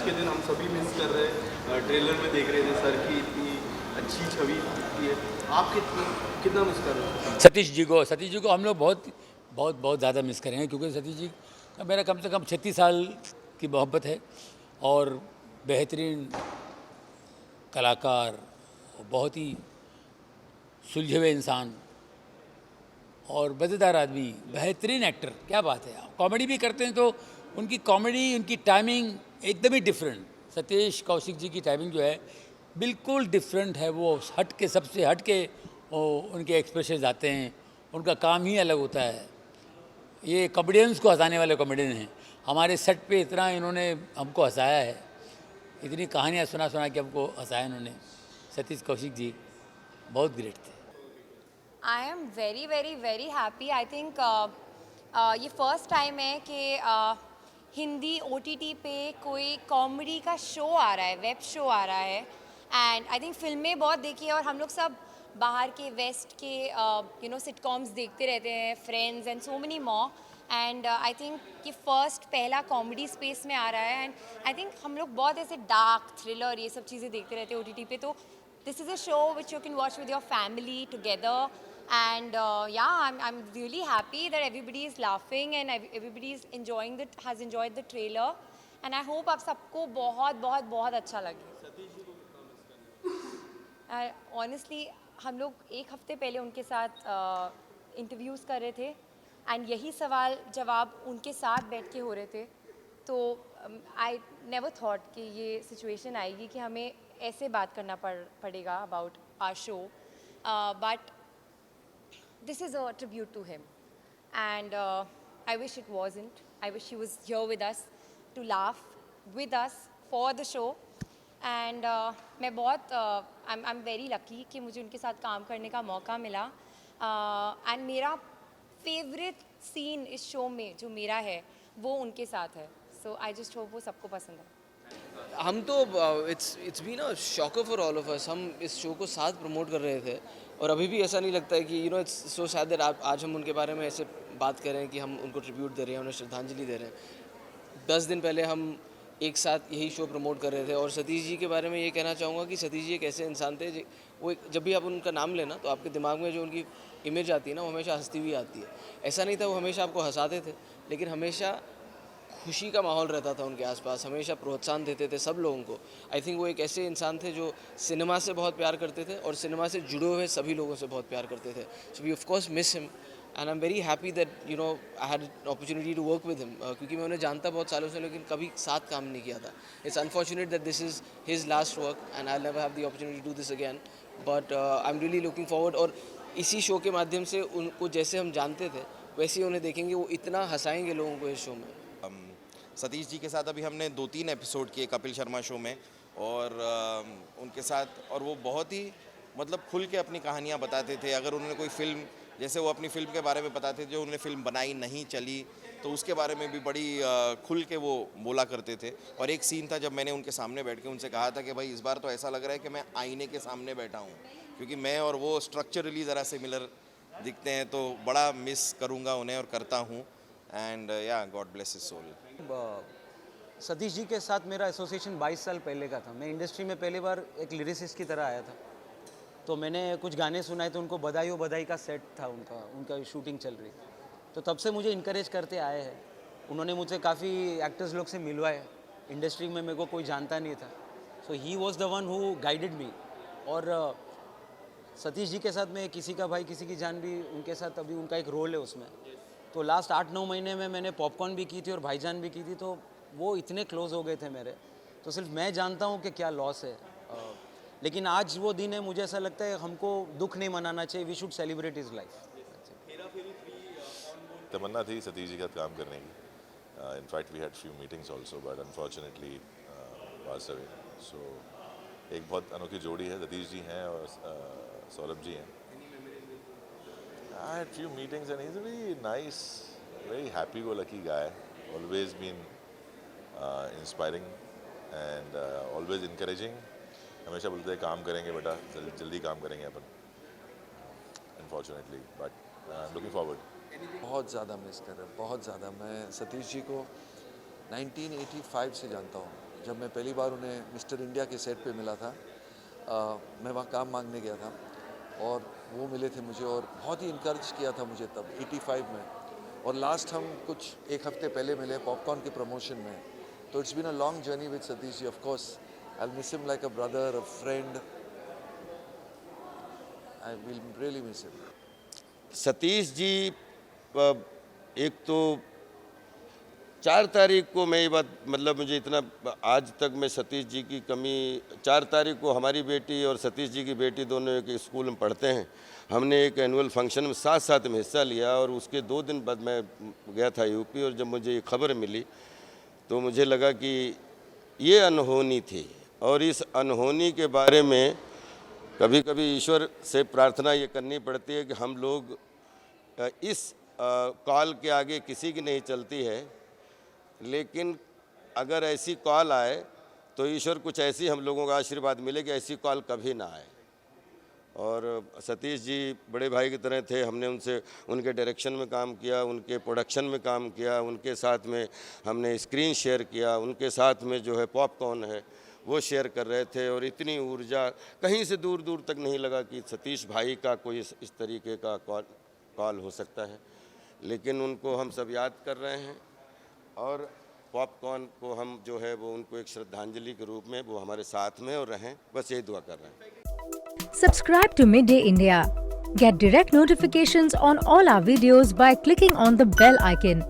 आज के दिन हम सभी मिस कर रहे हैं। ट्रेलर में देख रहे थे सर की इतनी अच्छी छवि थी है। आप कितना मिस कर रहे हैं? सतीश जी को हम लोग बहुत बहुत बहुत ज़्यादा मिस करेंगे, क्योंकि सतीश जी का मेरा कम से कम 36 साल की मोहब्बत है और बेहतरीन कलाकार, बहुत ही सुलझे हुए इंसान और मज़ेदार आदमी, बेहतरीन एक्टर। क्या बात है, कॉमेडी भी करते हैं तो उनकी कॉमेडी, उनकी टाइमिंग एकदम ही डिफरेंट। सतीश कौशिक जी की टाइमिंग जो है बिल्कुल डिफरेंट है। वो हट के, सबसे हट के वो उनके एक्सप्रेशन आते हैं, उनका काम ही अलग होता है। ये कॉमेडियंस को हंसाने वाले कॉमेडियन हैं। हमारे सेट पे इतना इन्होंने हमको हंसाया है, इतनी कहानियाँ सुना सुना के हमको हंसाया इन्होंने। सतीश कौशिक जी बहुत ग्रेट थे। आई am very very very happy. I think ये फर्स्ट टाइम है कि हिंदी OTT पे कोई कॉमेडी का शो आ रहा है, वेब शो आ रहा है। एंड आई थिंक फिल्में बहुत देखी है और हम लोग सब बाहर के वेस्ट के सिटकॉम्स देखते रहते हैं, friends and so many more. And I think ये फर्स्ट पहला कॉमेडी स्पेस में आ रहा है। एंड आई थिंक हम लोग बहुत ऐसे डार्क थ्रिलर ये सब चीज़ें देखते रहते हैं OTT पे, तो this is a show which you can watch with your family together. And I'm really happy that everybody is laughing and everybody is has enjoyed the trailer. And I hope आप सबको बहुत बहुत बहुत अच्छा लगे। Honestly, हम लोग एक हफ्ते पहले उनके साथ इंटरव्यूज़ कर रहे थे एंड यही सवाल जवाब उनके साथ बैठ के हो रहे थे। तो आई नेवर थॉट कि ये सिचुएशन आएगी कि हमें ऐसे बात करना पड़ेगा about our show, but this is a tribute to him. And I wish it wasn't. I wish he was here with us to laugh with us for the show. And मैं बहुत I'm very lucky कि मुझे उनके साथ काम करने का मौका मिला। And मेरा फेवरेट सीन इस शो में जो मेरा है वो उनके साथ है। So I just hope वो सबको पसंद है। हम तो it's been a shocker for all of us. हम इस शो को साथ प्रमोट कर रहे थे और अभी भी ऐसा नहीं लगता है कि इट्स सो सैड दैट आज हम उनके बारे में ऐसे बात कर रहे हैं कि हम उनको ट्रिब्यूट दे रहे हैं, उन्हें श्रद्धांजलि दे रहे हैं। 10 दिन पहले हम एक साथ यही शो प्रमोट कर रहे थे। और सतीश जी के बारे में ये कहना चाहूँगा कि सतीश जी एक ऐसे इंसान थे वो जब भी आप उनका नाम लेना तो आपके दिमाग में जो उनकी इमेज आती है ना, वो हमेशा हंसती हुई आती है। ऐसा नहीं था वो हमेशा आपको हंसाते थे, लेकिन हमेशा खुशी का माहौल रहता था उनके आसपास, हमेशा प्रोत्साहन देते थे सब लोगों को। आई थिंक वो एक ऐसे इंसान थे जो सिनेमा से बहुत प्यार करते थे और सिनेमा से जुड़े हुए सभी लोगों से बहुत प्यार करते थे। So we of course miss him and I am very happy that I had opportunity to work with him, क्योंकि मैं उन्हें जानता बहुत सालों से लेकिन कभी साथ काम नहीं किया था। It's unfortunate that this is his last work and I never have the opportunity to do this again, but I am really looking forward. और इसी शो के माध्यम से उनको जैसे हम जानते थे वैसे ही उन्हें देखेंगे, वो इतना हंसाएंगे लोगों को इस शो में। सतीश जी के साथ अभी हमने 2-3 एपिसोड किए कपिल शर्मा शो में और उनके साथ, और वो बहुत ही मतलब खुल के अपनी कहानियाँ बताते थे। अगर उन्होंने कोई फ़िल्म, जैसे वो अपनी फ़िल्म के बारे में बताते थे जो उन्होंने फ़िल्म बनाई नहीं चली, तो उसके बारे में भी बड़ी खुल के वो बोला करते थे। और एक सीन था जब मैंने उनके सामने बैठ के उनसे कहा था कि भाई इस बार तो ऐसा लग रहा है कि मैं आईने के सामने बैठा हूँ, क्योंकि मैं और वो स्ट्रक्चरली ज़रा सिमिलर दिखते हैं, तो बड़ा मिस करूँगा उन्हें और करता हूँ। एंड या God bless his soul. Satish ji के साथ मेरा एसोसिएशन 22 साल पहले का था। मैं इंडस्ट्री में पहली बार एक लिरिसिस्ट की तरह आया था, तो मैंने कुछ गाने सुनाए तो उनको बधाई हो बधाई का सेट था, उनका शूटिंग चल रही, तो तब से मुझे इनकरेज करते आए हैं। उन्होंने मुझे काफ़ी एक्टर्स लोग से मिलवाए, इंडस्ट्री में मेरे को कोई जानता नहीं था, so he was the one who guided me. और सतीश जी के साथ में किसी का भाई किसी की जान भी, उनके साथ अभी उनका एक रोल है उसमें। तो लास्ट 8-9 महीने में मैंने पॉपकॉर्न भी की थी और भाईजान भी की थी, तो वो इतने क्लोज हो गए थे मेरे, तो सिर्फ मैं जानता हूँ कि क्या लॉस है। लेकिन आज वो दिन है, मुझे ऐसा लगता है हमको दुख नहीं मनाना चाहिए, we should celebrate his life. तमन्ना थी सतीश जी के साथ काम करने की। In fact we had few meetings also, but unfortunately pass away. So एक बहुत अनोखी जोड़ी है, सतीश जी हैं और सौरभ जी हैं। I had few meetings and he's a very nice, very happy-go-lucky guy. Always been inspiring and always encouraging. हमेशा बोलते हैं काम करेंगे बेटा, जल्दी काम करेंगे अपन। Unfortunately, but I'm looking forward. बहुत ज़्यादा मिस कर रहे हैं, बहुत ज़्यादा। मैं सतीश जी को 1985 से जानता हूँ, जब मैं पहली बार उन्हें मिस्टर इंडिया के सेट पे मिला था, मैं वहाँ काम मांगने गया था और वो मिले थे मुझे और बहुत ही इनकरेज किया था मुझे तब 85 में। और लास्ट हम कुछ एक हफ्ते पहले मिले पॉपकॉर्न के प्रमोशन में। तो it's been a long journey with Satish ji. Of course I will miss him like a brother, a friend. I will really miss him. Satish ji, एक तो 4 तारीख को मैं ये बात, मतलब मुझे इतना, आज तक मैं सतीश जी की कमी, 4 तारीख को हमारी बेटी और सतीश जी की बेटी दोनों एक स्कूल में पढ़ते हैं। हमने एक एनुअल फंक्शन में साथ में हिस्सा लिया और उसके 2 दिन बाद मैं गया था यूपी, और जब मुझे ये खबर मिली तो मुझे लगा कि ये अनहोनी थी। और इस अनहोनी के बारे में कभी कभी ईश्वर से प्रार्थना ये करनी पड़ती है कि हम लोग इस कॉल के आगे किसी की नहीं चलती है, लेकिन अगर ऐसी कॉल आए तो ईश्वर कुछ ऐसी हम लोगों का आशीर्वाद मिले कि ऐसी कॉल कभी ना आए। और सतीश जी बड़े भाई की तरह थे। हमने उनसे उनके डायरेक्शन में काम किया, उनके प्रोडक्शन में काम किया, उनके साथ में हमने स्क्रीन शेयर किया, उनके साथ में जो है पॉपकॉर्न है वो शेयर कर रहे थे। और इतनी ऊर्जा, कहीं से दूर दूर तक नहीं लगा कि सतीश भाई का कोई इस तरीके का कॉल हो सकता है। लेकिन उनको हम सब याद कर रहे हैं और पॉपकॉर्न को हम जो है वो उनको एक श्रद्धांजलि के रूप में वो हमारे साथ में और रहें, बस यही दुआ कर रहे हैं। Subscribe to Midday India. Get direct notifications on all our videos by clicking on the bell icon.